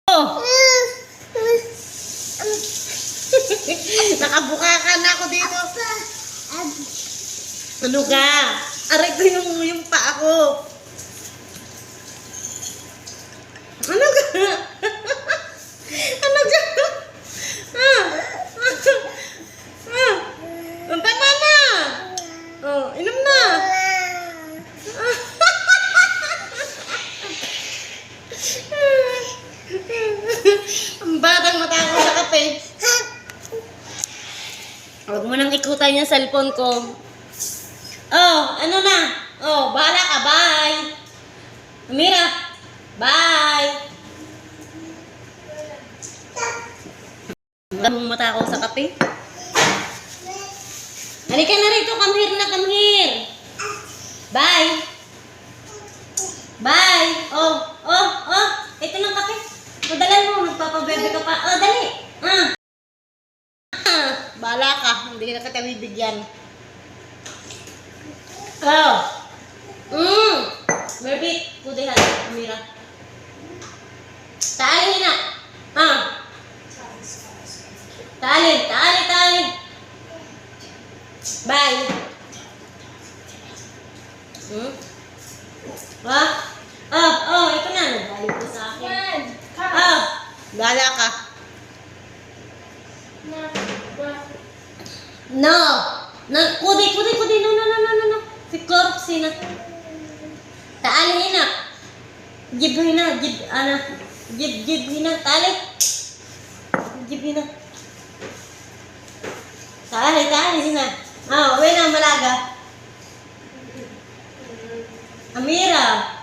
Oh. Nakabuka na ako dito. Ano ka? Aray ko yung paa ko. Ano ka? Ano ka? Tama na. Oh, inom na. Ang batang matakot sa kape. Huwag mo nang ikutan yung cellphone ko. Oh, ano na? Oh, bahala ka. Bye. Amira. Bye. Huwag mong matakot sa kape. Halika na rito. Come here na. Come here. Bye. Bye. Oh. Ito ng kape. Madalan mo. Magpapabebe ka pa. Oh, dali. Bahala ka. Hindi na kita bibigyan. Oh. Merbit. Kudihan. Amira. Tali na. Tali. Bye. Ito na. Nagalit ko sa akin. Bahala ka. No. Kudi. No. Si Cloroxy na. Taali na. Gibhin na. Gibhin na. Tali. Gibhin na. Tali na. Uwi na malaga. Amira.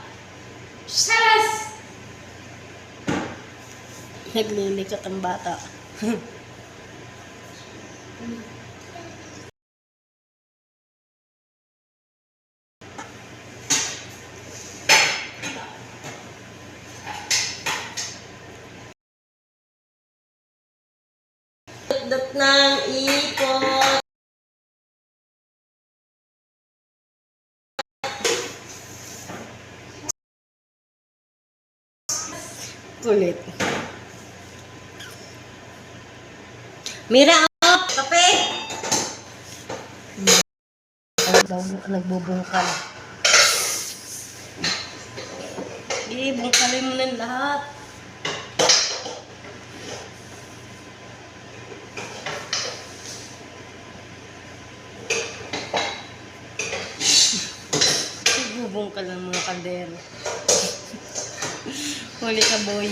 Sharas. Naglilikot ang bata. Dot ng ipot. Kulit. Mira, kape. Nagbubungkal. Bungkalin mo na lahat. Nagbubungkal ng mga kaldero. Huli ka, boy.